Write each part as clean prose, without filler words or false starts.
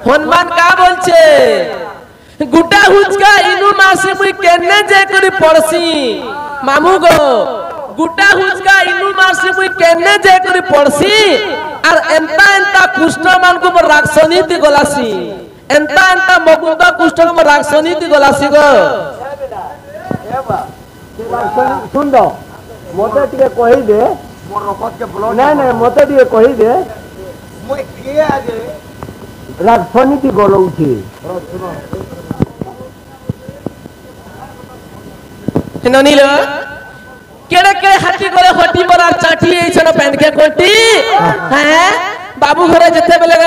हनुमान का बोलছে गुटा हुचका इनु मासे मुई केने जे करी पड़सी मामू गो गुटा हुचका इनु मासे मुई केने जे करी पड़सी और एंता एंता कुष्ठ मान को राक्षसनीति गलासी एंता एंता मकुंद कुष्ठ को राक्षसनीति गलासी गो सुन दो मते टिके कहि दे मोर रखत के ब्लड नहीं नहीं मते टिके कहि दे मुई के आजे राक्षसनीति गलौछि ननील केड़े केड़े हाथी गले हटी बरा चाठी एछन पेन के कोटी हैं बाबू घरे जते बेले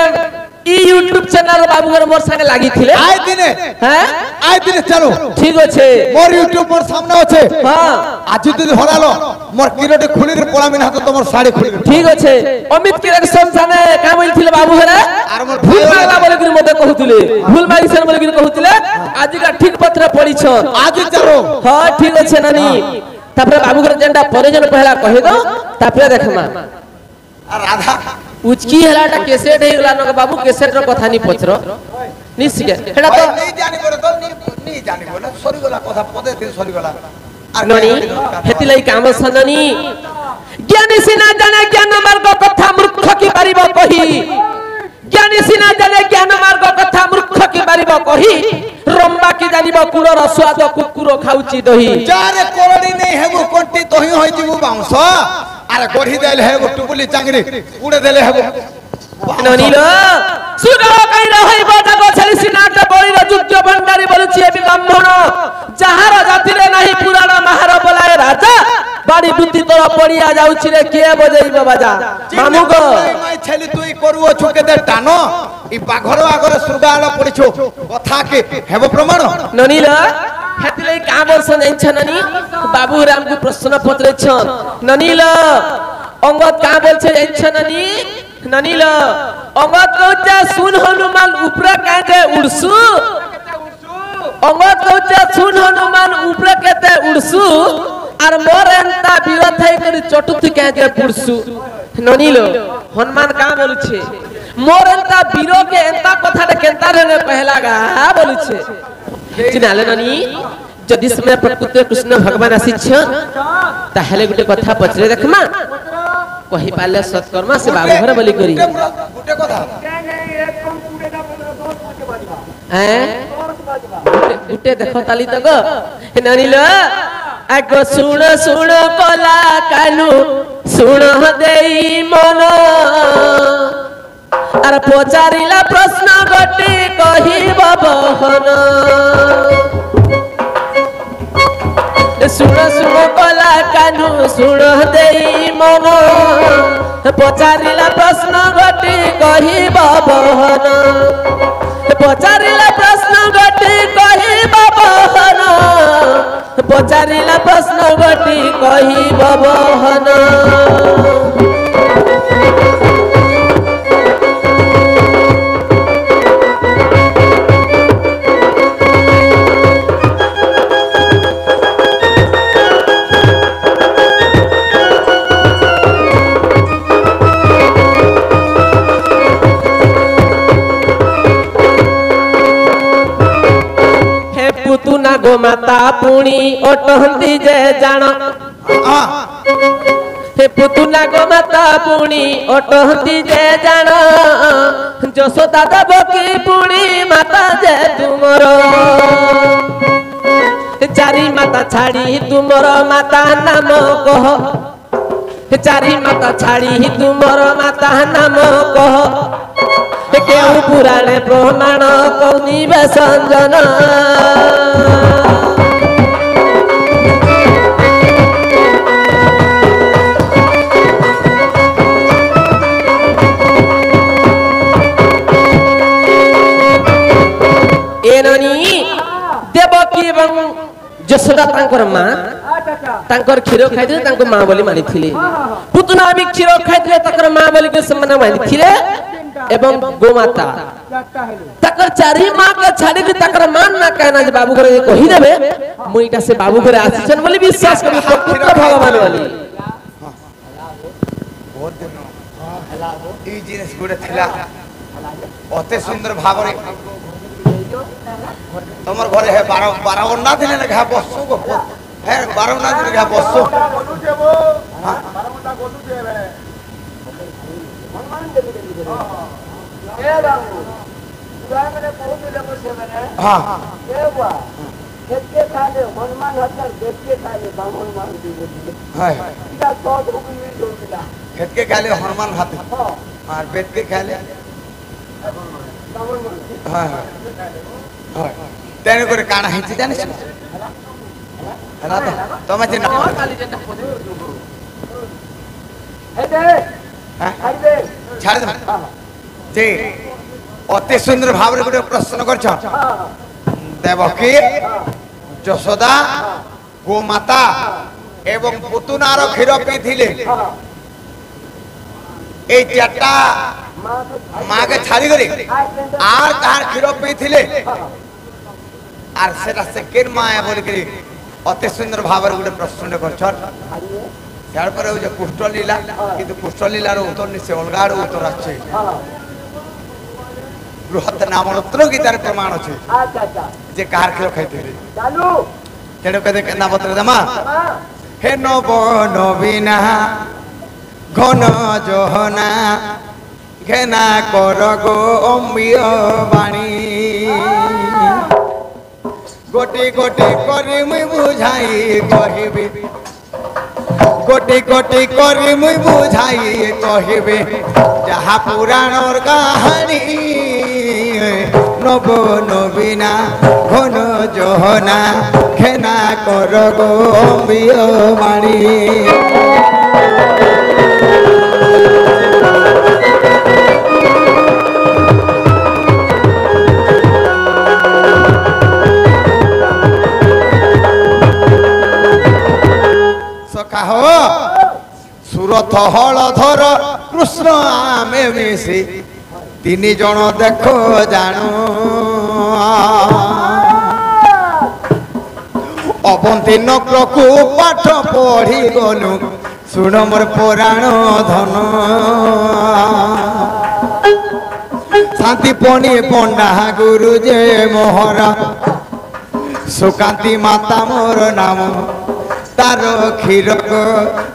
ई YouTube चैनल बाबू घर मोर संगे लागी थिले आइ दिने हैं आइ दिने चलो ठीक अछि मोर YouTube मोर सामने अछि हां आज जदी हरालो मोर किरोटे खुली रे पोला मिना तो मोर साड़ी खुली ठीक अछि अमित के रिएक्शन जाने का बोल थिले बाबू घरे आर मोर भूल मागला बोले कि मते कहउतिले भूल मागी से बोले कि कहउतिले आज का ठीक पत्र पड़ी छ आज चलो हां ठीक अछि नानी तापर बाबू घर जेंडा परिजन पहला कहि दो तापर देखमा राधा उचकी हलाटा कैसेट हे गला न बाबू कैसेट रो कथा नि पचरो निसिके हेडा तो नहीं जानि बोले तो नहीं जानि बोले सरी गला कथा पदे थे सरी गला ननी हेति लई काम सननी ज्ञानी सिना जाने ज्ञान मार्ग कथा मूर्ख की पारिबो कहि ज्ञानी सिना जाने ज्ञान मार्ग कथा मूर्ख की पारिबो कहि रंबा की जानिबो कुड़र स्वाद कुकुरो खाउची दही जारे कोरडी नहीं हेबो कोंटी तोही होई जिबु बाउंस अरे गोढ़ी देले हेबो टुपुली चांगरी उड़े देले हेबो ननीलो सुनो कहि रहै बजागो छली सिनाट बळी रजुज्य भंडारी बोलछि ए ब्राह्मण जहार जाति रे नाही पुराण महार बोलाए राजा बाड़ी बुद्धि तोरा पड़िया जाउछि रे के बजैबो बाजा मामू गो माय छली तुई करूओ छुके दे टानो ई बाघरो आगरे सुरगाळ पड़िछो कथा के हेबो प्रमाण ननीलो हेतिले का बोलसन जाइन छ ननी बाबू राम को प्रश्न पत्र छ ननीलो अंगद का बोलछे जाइन छ ननी ननीलो अंगद कहूचा सुन हनुमान ऊपर काटे उड़सु अंगद कहूचा सुन हनुमान ऊपर केते उड़सु आर मोर एंता विरोध है करी चटुथि काटे पुड़सु ननीलो हनुमान का बोलछे मोर एंता वीरो के एंता कथा रे केंता रे पहला गा बोलछे चिनाले ननी जदि समय प्रकृति कृष्ण भगवान आसीछ ताहेले गुटे कथा पचरे देखमा कहि पाले सत्कर्मा से बाबू घर बोली करी गुटे कथा हैं गुटे देखो ताली तक नानीलो आगो सुण सुण कला कानु सुण देई मन आर पचारिला प्रश्न गटे कहिबो बहन सुण सुण कला कानु सुण देई मन पचारिला प्रश्न गटे कहिबो बहन पचारिला प्रश्न गटे कहिबो बहन पचारिला प्रश्न गटे कहिबो बहन गो माता पुणी ओटहंती जे जान हे पुतुना गो माता पुणी ओटहंती जे जान जसोदा देवकी पुणी माता जे तुमर चारी माता छाड़ी तुमर माता नाम कह चारी माता छाड़ी तुमर माता नाम कह केउ पुराणे प्रमाण कौनी संजन देवकी एवं जसोदा तांकर मां तांकर क्षीर खाइथिले तांको मां बोली मानिथिले पुतना भी क्षीर खाइथिले ताकर मां बोली के सम्मान मानिथिले एवं गोमाता तकर चारी मां के छाड़ी के तकर मान ना कहना जे बाबू घरे कहि देबे मुईटा से बाबू घरे आसीछन बोली विश्वास करी पुत्र भगवान वाली बहुत दिन ई जिनिस गुडे थिला অতি সুন্দর ভাবে তোমার ঘরে হে 12 না দিনে না ঘা বসছো গো হ্যাঁ 12 না দিনে ঘা বসছো হ্যাঁ खेतके खाले हनुमान हत्यार खेतके खाले बामन मान दिले हाय इटा तो धोबी जोतिला खेत के खाले हनुमान हाथी और बेद के खाले बामन मान हाय हाय तेने करे काना हिची जानिस हला तो मैं चिन्ह हेदे हां छाड़ दे छाड़ दे जे अति सुंदर भाव रे गुटे प्रश्न करछ देवकी यशोदा गोमाता एवं पुतुनार क्षीर पीथिले ए चारटा माँ के छाड़ी गरी आर कार क्षीर पीथिले आर सेटा सेकेंड माँ है बोल करी अति सुंदर भाव रे गुटे प्रश्न करछन यार पर जो कुष्ठ लीला किंतु कुष्ठ लीला रो उत्तर नि से अलगाड़ उत्तर आछे बृहत नाम रत्न गीतार प्रमाण अछि अच्छा अच्छा जे कार खेल खाइते चालू तेणु कदे केना बतरे दमा हे नव नवीना घन जोहना घेना कर गो अम्बिय बाणी गोटी गोटी करी मुई बुझाई कहिबे गोटी गोटी करी मुई बुझाई कहिबे जहा पुराणर कहानी नव नवीना घन जोहना घेना कर गो अम्बिय बाणी सखा हो सुरथ हलधर कृष्ण आमे मिसी तीन जन देखो जानो अबंती नक्रकु पाठ पढ़ी गनु सुन मोर पुराण धन शांति पणी पंडा गुरु जे मोहरा सुकांति माता मोर नाम तार क्षीर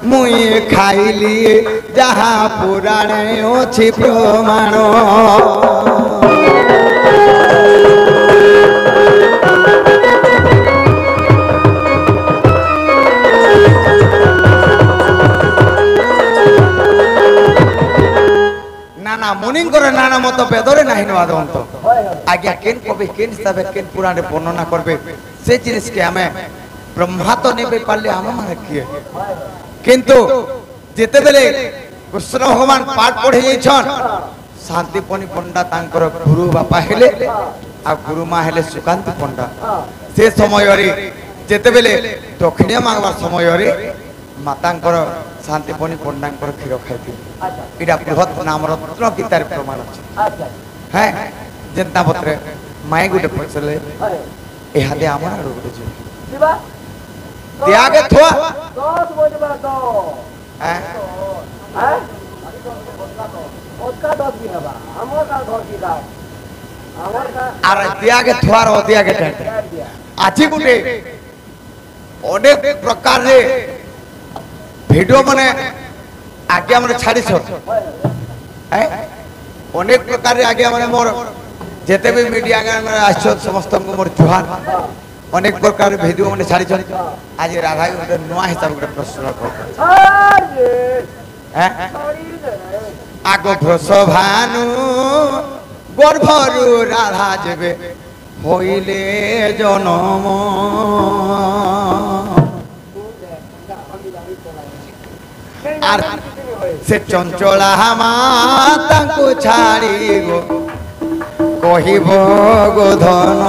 मुई खाइली जहा पुराणे अछि प्रमाण नाना मुनिंकर नाना मत बेदरे नाही नवादंत आज्ञा केन कवि केन हिसाबे केन पुराणे वर्णना करबे से जिनिस के हमें ब्रह्मा तो नहीं पाले आम माने किए किंतु जेते बेले कृष्ण भगवान पाठ पढ़े छन शांतिपनी पंडा तांकर गुरु बापा हेले आ गुरु माँ हेले सुकांति पंडा से समय रे जेते बेले दक्षिण मांगवा समय रे मातांकर शांतिपनी पंडांकर क्षीर खाइथि इडा बृहत नाम रत्न गीतार प्रमाण अछि हैं जनता पत्रे माय गुटे पछले एहादे आमर आरो गुटे शिवा त्यागे थोआ 10 बजबा तो हैं हैं ओका 10 दिन बा हमर का घर की दा हमर का आरे त्यागे थोआ रो त्यागे टेंट आछि गुटे अनेक प्रकार रे वीडियो माने आगे हमरे छाड़ी छ हैं अनेक प्रकार रे आगे माने मोर जेते भी मीडिया में आछो समस्त को मोर जुहार अनेक प्रकार वीडियो माने छाड़ी छ आज राधा गुटे नवा हिसाब गुटे प्रश्न कर अरे हैं छोड़ी दे आगो भ्रस भानु गर्भरु राधा जेबे होइले जनम आर से चंचला माता को छाड़ी गो कहिबो गोधन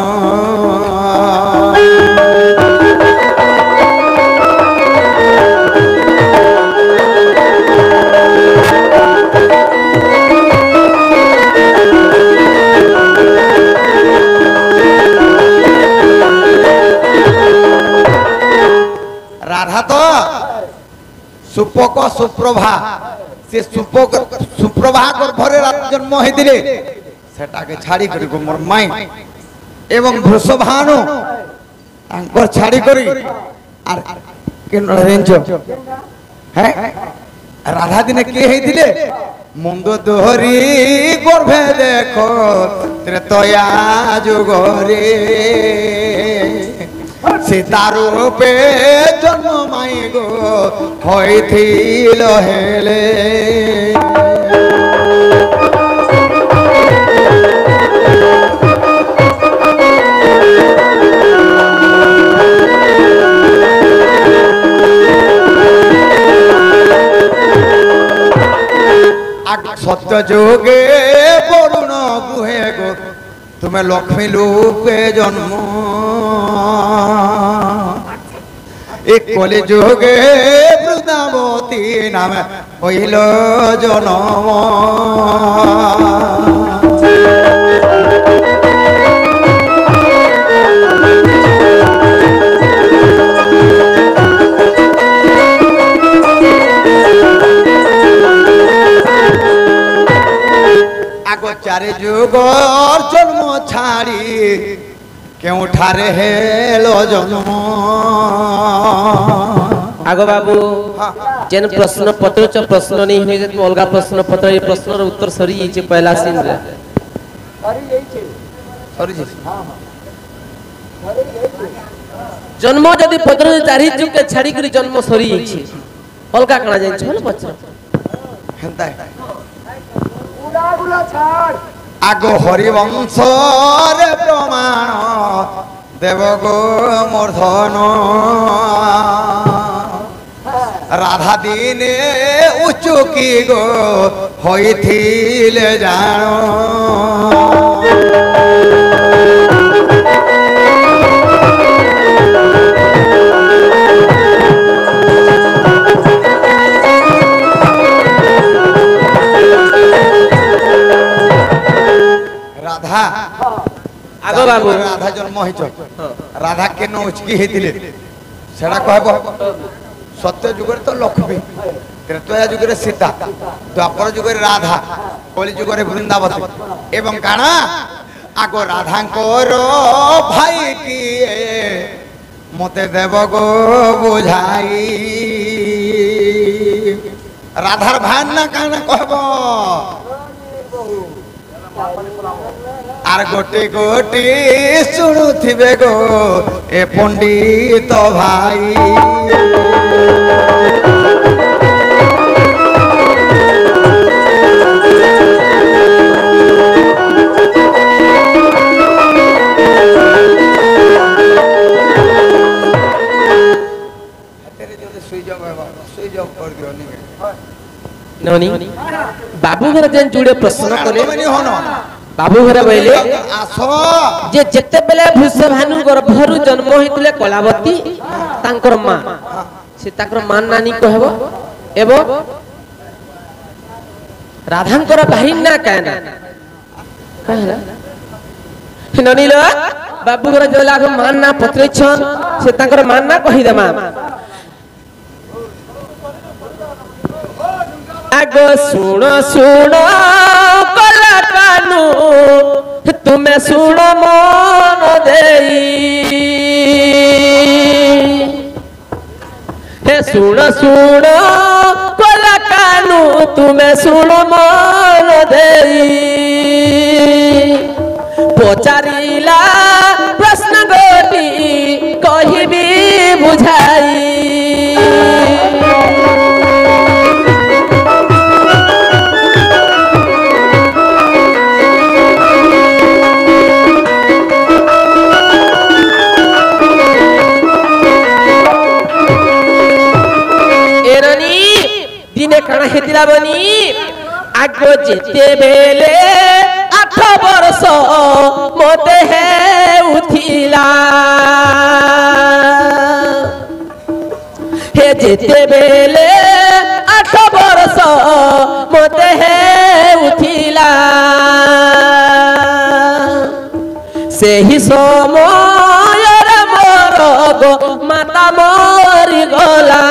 राधा तो सुपक सुप्रभा से सुपक सुप्रभा गर्भरे जन्म होइतिले সেটাকে ছাড়ি করি গো মোর মাই এবং বৃষভানু তাঙ্কর ছাড়ি করি আর কেন রেঞ্জ হ্যাঁ রাধা দিনে কে হইতিলে মুন্দ দোহরি গর্ভে দেখো ত্রেতয়া যুগরে সীতারূপে জন্ম মাই গো হইছিল হেলে সত্য যুগে বরুণ গুহে গো তুমি লক্ষ্মী রূপে জন্ম এই কলি যুগে বৃন্দাবতী নামে হইল জন্ম চারি যুগর জন্ম ছাড়ি কেউঠারে হেল জন্ম আগো বাবু যেন প্রশ্ন পত্র চ প্রশ্ন নেই হয়ে যে অলগা প্রশ্ন পত্র এই প্রশ্নর উত্তর সরি যাইছে পয়লা সিন রে জন্ম যদি পত্র চারি যুগে ছাড়ি করে জন্ম সরি যাইছে অলগা কানা যাইছে বলে পছর হেন্তা আগ হরিবংশ রে প্রমাণ দেব গো মূর্ধন রাধা দিনে উচুকি গো হইছিলে জাণ রাধা আগো বাবু রাধা জন্ম হইছ রাধা কেন উচকি হইতিলে সেটা কহব সত্য যুগরে তো লক্ষ্মী ত্রেতয়া যুগরে সীতা দ্বাপর যুগরে রাধা কলি যুগরে বৃন্দাবতী এবং কানা আগ রাধাঙ্কর ভাই কিয়ে মতে দেব গো বুঝাই রাধার ভান না কানা কহব আর গোটি গোটি শুণুথিবে গো এ পণ্ডিত ভাই ননি বাবু ঘর যেন জুড়ে প্রশ্ন কলে বাবু ঘর বইলে যে যেতেবেলে বৃষভানু গর্ভରୁ জন্ম হইଥିଲେ কলাবতী তাঙ্কর মা সে তাঙ্কর মান নানি কহব এবং রাধাঙ্কর বাহিন না কায়না कहला ননিল বাবু ঘর জলা মান না পত্রেছন সে তাঙ্কর মান না কহি দেমা আগো শুণ শুণ কলা কানু তুমি শুণ মন দেই হে শুণ শুণ কলা কানু তুমি শুণ মন দেই পচারিলা প্রশ্ন গোটি কহিবি বুঝাই দিনে কানা হেতিলা বনি আগ যেতে বেলে 8 বর্ষ মতে হে উঠিলা হে যেতে বেলে 8 বর্ষ মতে হে উঠিলা ସେହି ସମୟରେ ମୋର ଗো ମାତା ମରିଗଲା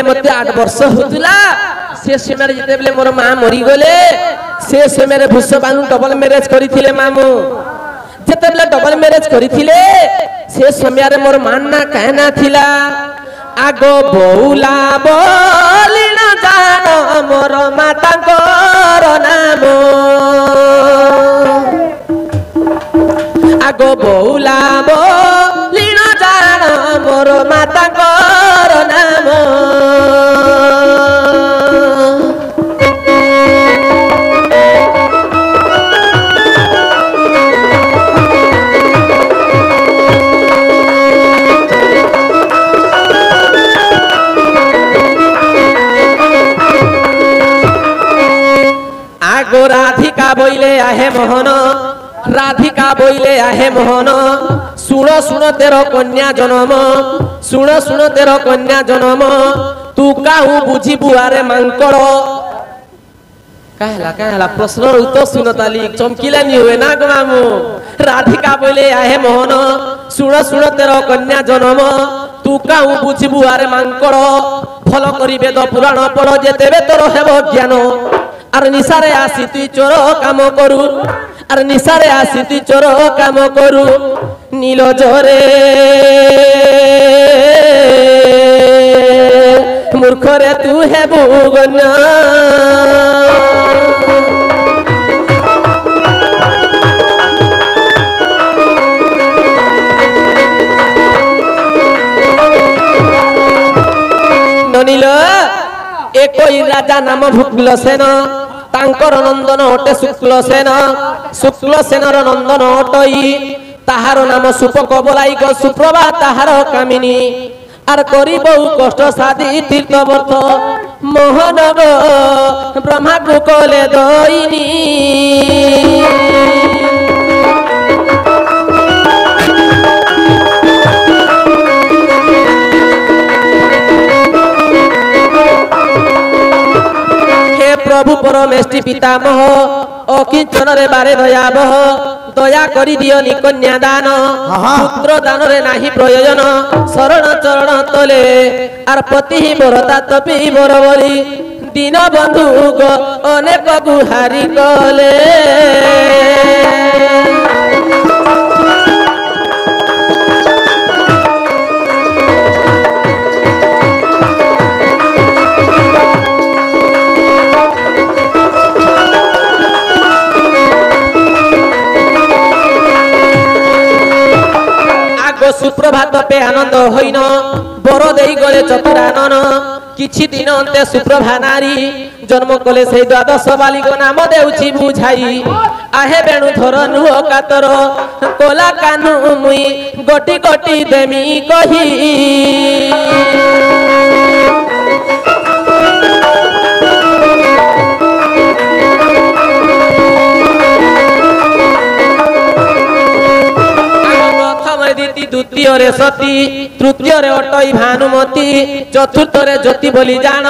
बेले मते 8 वर्ष होतला से समय जते बेले मोर मां मरी गले से समय भूष बानु डबल मैरिज करिथिले मामू जते बेले डबल मैरिज करिथिले से समय रे मोर मान ना कहना थिला आगो बौला बोली न जान मोर माता कर नाम आगो बौला बोली न जान मोर माता कर नाम आगो राधिका बोइले आहे मोहन राधिका बोइले आहे मोहन सुन सुन तेरो कन्या जन्म सुन सुन तेरो कन्या जन्म तू काहू बुझी बुआरे मांकड़ कहला प्रश्न उत्तर सुनताली चमकीला नहीं हुए ना गमामू राधिका बोइले आहे मोहन सुन सुन तेरो कन्या जन्म तू काहू बुझी बुआरे मांकड़ फल करी वेद पुराण पढ़ जेतेबे तोर हेबो ज्ञान आर निसारे आसी तुई चोर काम करू आर निसारे आसी तुई चोर काम करू नील जरे मूर्ख रे तू है बुगना ननील एक राजा नाम भुक्ल सेन तांकर नंदन अटे शुक्ल सेन नंदन अटई ताहार नाम सुपक बलाइक सुप्रभा ताहार कामिनी आर करी बहु कष्ट साधी तीर्थवर्थ मोहन ब्रह्मा को कले दईनी प्रभु परमेष्टि पितामह अकिंचन रे बारे दयाबह दया करी दियो कन्या दान पुत्र दान रे नाही प्रयोजन शरण चरण तले आर पति बरता तपी बरबली दीन बंधु अनेक गुहारी कले सुप्रभात पे आनंद होइन बर देई गले चतुरानन किछि दिन अंते सुप्रभा नारी जन्म कले से द्वादश बालिक नाम देउछि बुझाई आहे बेणु धर नुह कातर कोला कानु मुई गोटी गोटी देमी कही द्वितीय रे सती तृतीय रे अटई भानुमती चतुर्थ रे ज्योति बोली जान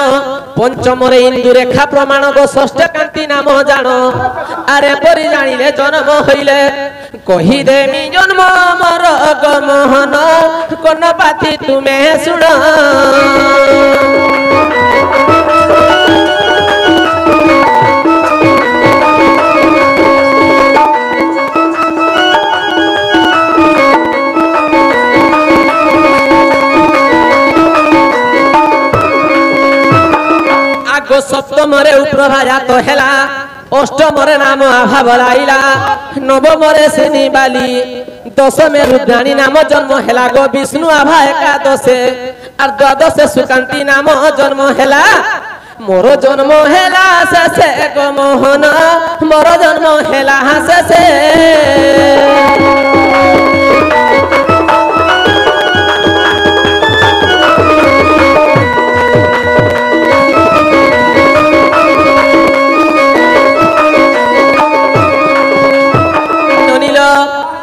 पंचम रे इंदु रेखा प्रमाण गो षष्ठ कांति नाम जान आरे परि जानिले जन्म होइले कहि देमी जन्म मोर गमोहन कोन पाथी तुमे सुन सप्तम रे उप्रभा तो हेला अष्टम रे नाम आभा बलाइला नवम रे सेनी बाली दशम रुद्राणी नाम जन्म हेला गो विष्णु आभा एकादशे और द्वादश सुकांति नाम जन्म हेला मोर जन्म हेला से गो मोहन मोर जन्म हेला से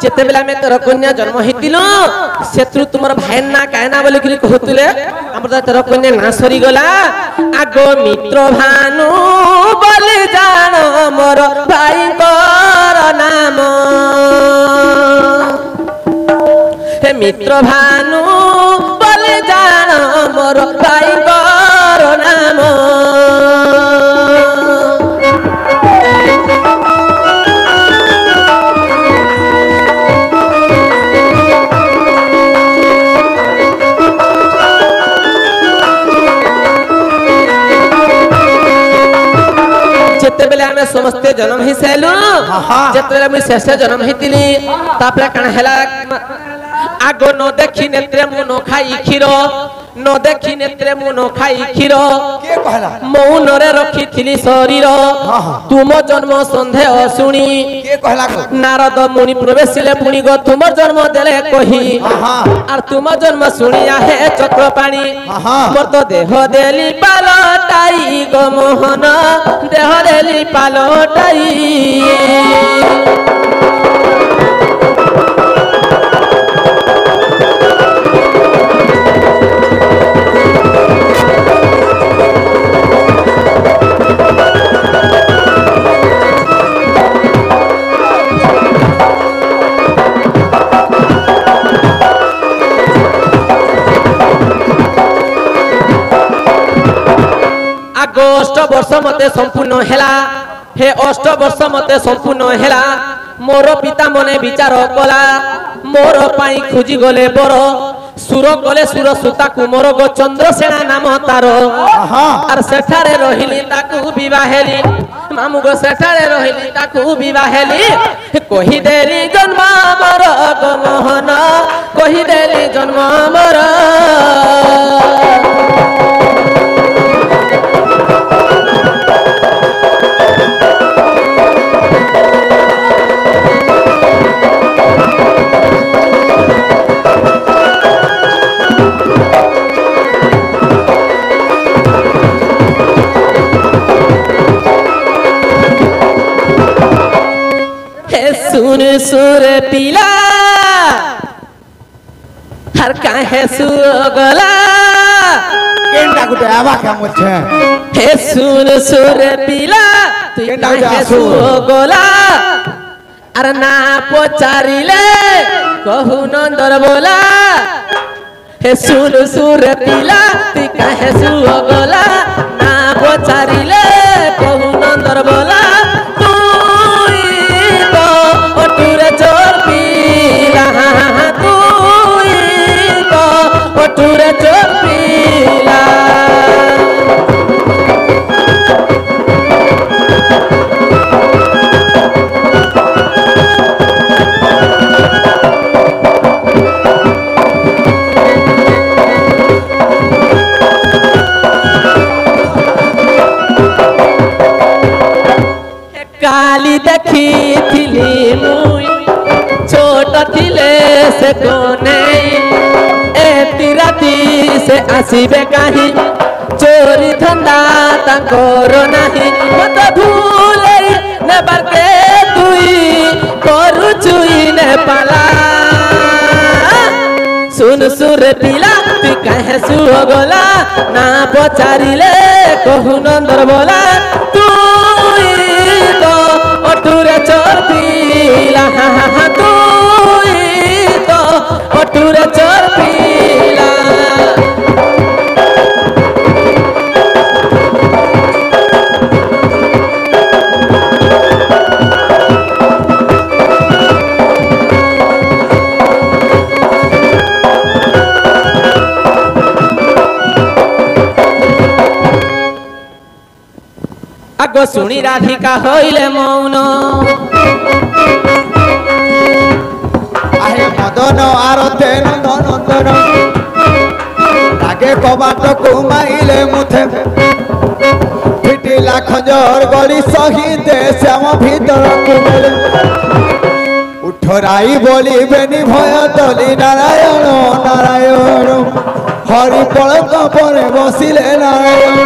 जेते बेला में तोर कन्या जन्म हेतिलो सेत्रु तुमर भाई ना कायना बोली कि कहतुले हमर तोर कन्या ना सरी गला आगो मित्र भानु बोली जान मोर भाई कर नाम हे मित्र भानु बोली जान मोर भाई कर जन्म ही सेलु जेतले मुई शेष जन्म हितिली तापरे कण हैला आगो न देखि नेत्रे मु न खाई खीर न देखि नेत्रे मु न खाई खीर के कहला मौन रे रखिथिली शरीर तुम जन्म संदेह शुणी के कहला को नारद मुनि प्रवेशिले पुणी गो तुम जन्म देले कही आर तुम जन्म शुणिया हे चक्रपाणी मोर तो देह देली पालटाई गो मोहन देह देली पालटाई अष्ट वर्ष मते संपूर्ण हेला हे अष्ट वर्ष मते संपूर्ण हेला मोर पिता मने विचार कला मोर पाई खोजी गले बर सुर गले सुर सुता को मोर गो चंद्रसेना नाम तारो आर सेठारे रहिली ताकू विवाहेली मामु गो सेठारे रहिली ताकू विवाहेली कहि देली जन्म मोर गो मोहन कहि देली जन्म मोर सुन सुर पीला हर काहे सुगला केंडा गुटे आवा क्या मुझे हे सुन सुर पीला तू काहे सुगला अरे ना पचारिले कहू नंदर बोला हे सुन सुर पीला तू काहे सुगला ना पचारिले कहू नंदर बोला टूरे चोर पीला टूरे चोर पीला काली देखी थिली मुई छोट थिले से कोने एती राती से आसीबे काहे चोरी धंदा तांकर नाही मत भूले ने बारके तुई करू चुई ने पाला सुन सुर पीला तू काहे सुगला ना पचारिले कहू नंदर बोला तू टूरे चोर पीला तू तो टूरे चोर पीला आगो सुनी राधिका होइले मौन आहे मदन आरते नंदन नंदन लागे कबाट कुमाइले मुथे फिटिला खंजर गली शहीद श्याम भीतर कुमेले उठराई बोली बेनी भय तली नारायण नारायण हरि पलक परे बसिले नारायण